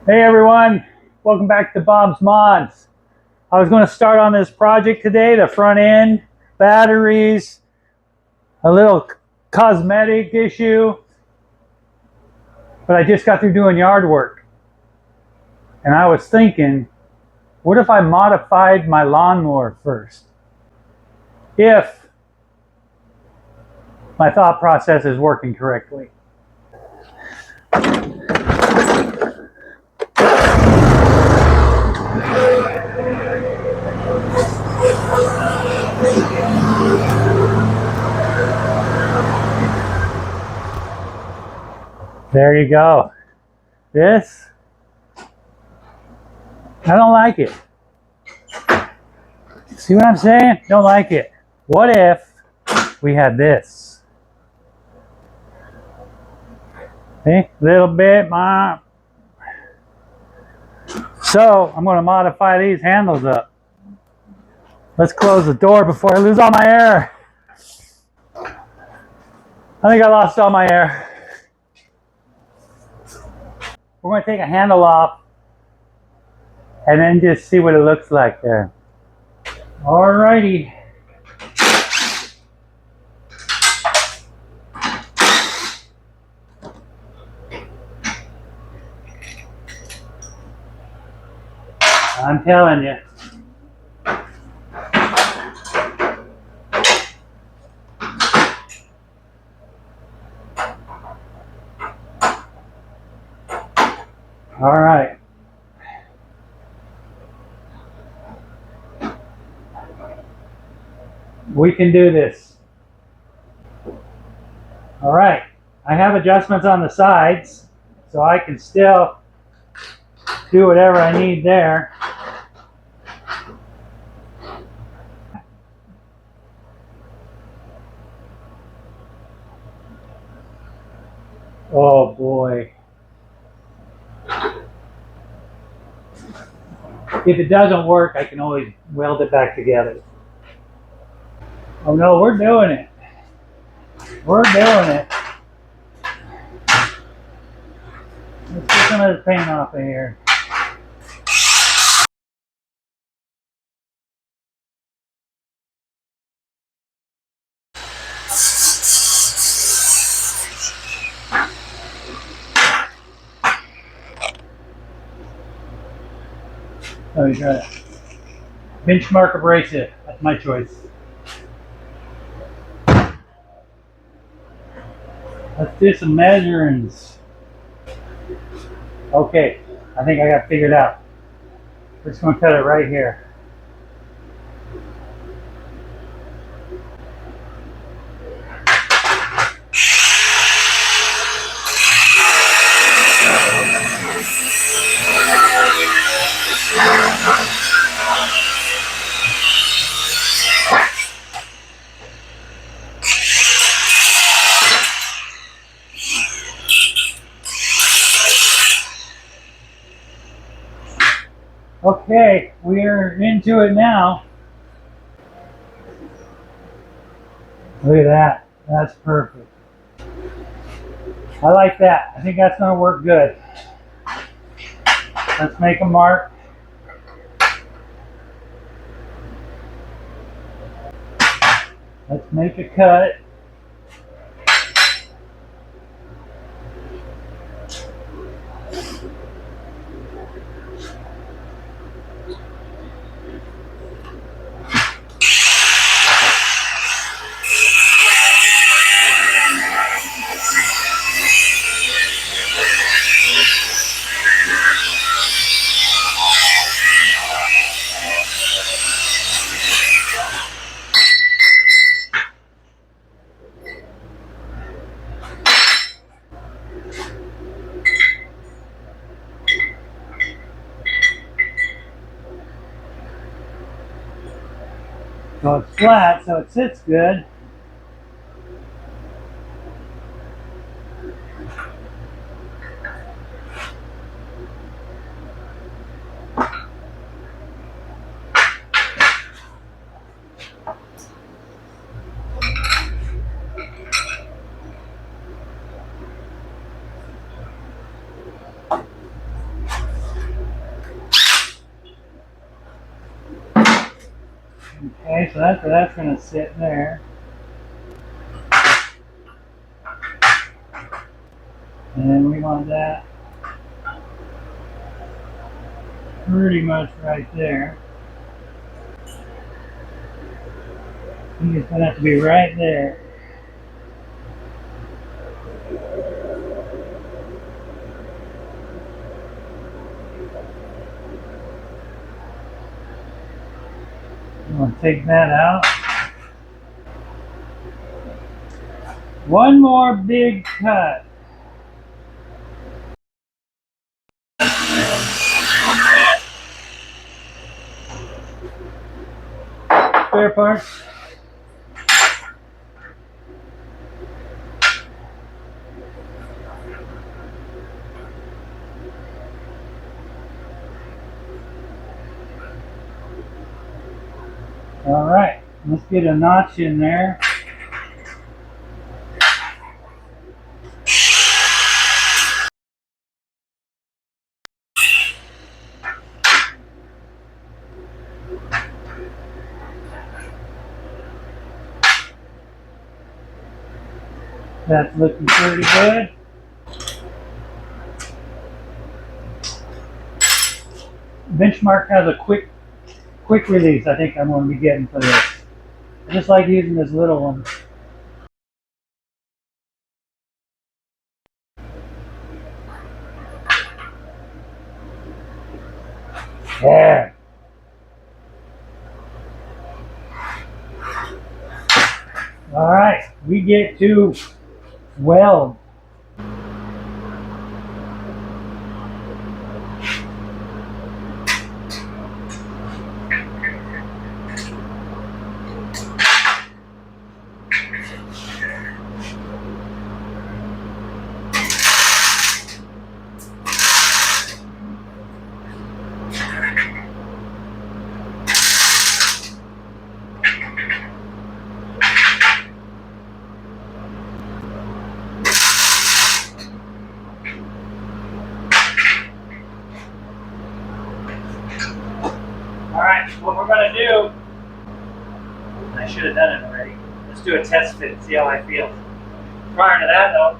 Hey everyone, welcome back to Bob's Mods. I was going to start on this project today, the front end, batteries, a little cosmetic issue, but I just got through doing yard work. And I was thinking, what if I modified my lawnmower first? If my thought process is working correctly. There you go. This, I don't like it. See what I'm saying? Don't like it. What if we had this? See, little bit, Mom. So I'm going to modify these handles up. Let's close the door before I lose all my air. I think I lost all my air. We're going to take a handle off and then just see what it looks like there. Alrighty. I'm telling you. All right. We can do this. All right. I have adjustments on the sides, so I can still do whatever I need there. Oh boy. If it doesn't work, I can always weld it back together. Oh no, we're doing it. We're doing it. Let's get some of this paint off of here. Oh, you got it. Benchmark abrasive. That's my choice. Let's do some measurings. Okay, I think I got it figured out. We're just going to cut it right here. Okay, we're into it now. Look at that. That's perfect. I like that. I think that's going to work good. Let's make a mark. Let's make a cut. So it's flat, so it sits good. Okay, so that's where that's going to sit there. And then we want that pretty much right there. It's going to have to be right there. I'm going to take that out. One more big cut. Spare parts. All right, let's get a notch in there. That's looking pretty good. Benchmark has a quick release. I think I'm going to be getting for this. I just like using this little one. Yeah. All right, we get to weld. All right, what we're going to do, I should have done it already. Let's do a test fit, see how I feel. Prior to that, though,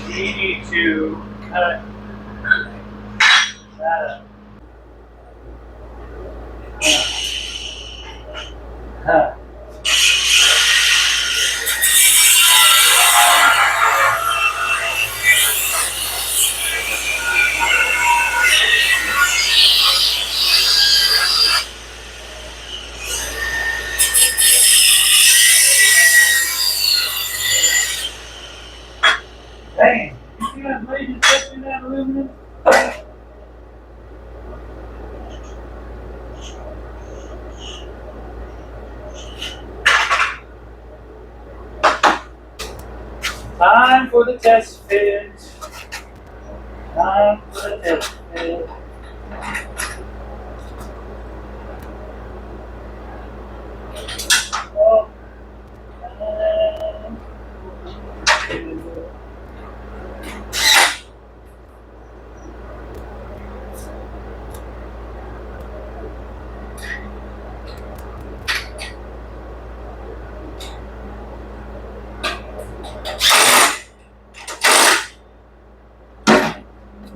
you need to cut that up. Huh. Dang, you see that blade just touching that aluminum? Time for the test fit. Time for the test fit. Oh,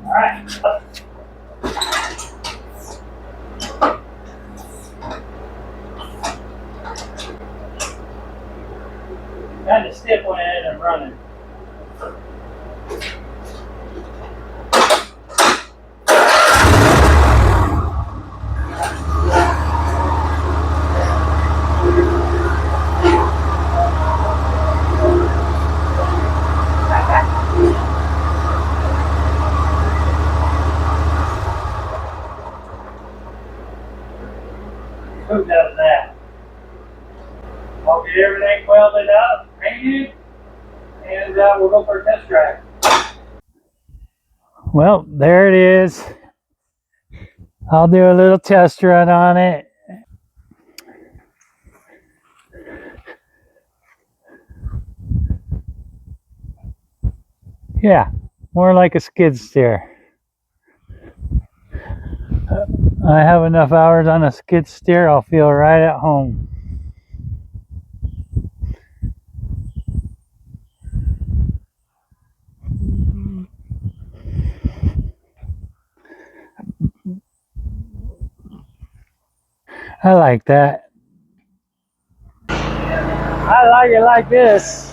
all right. Got the stiff one in and running. Moved out of that. I'll get everything welded up, painted, and we'll go for a test drive. Well, there it is. I'll do a little test run on it. Yeah, more like a skid steer. I have enough hours on a skid steer, I'll feel right at home. I like that. I like it like this.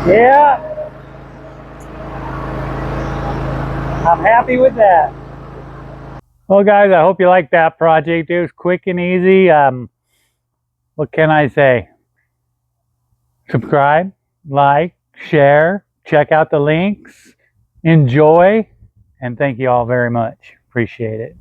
Yeah, I'm happy with that. Well, guys, I hope you liked that project. It was quick and easy. What can I say? Subscribe, like, share, check out the links, enjoy, and thank you all very much. Appreciate it.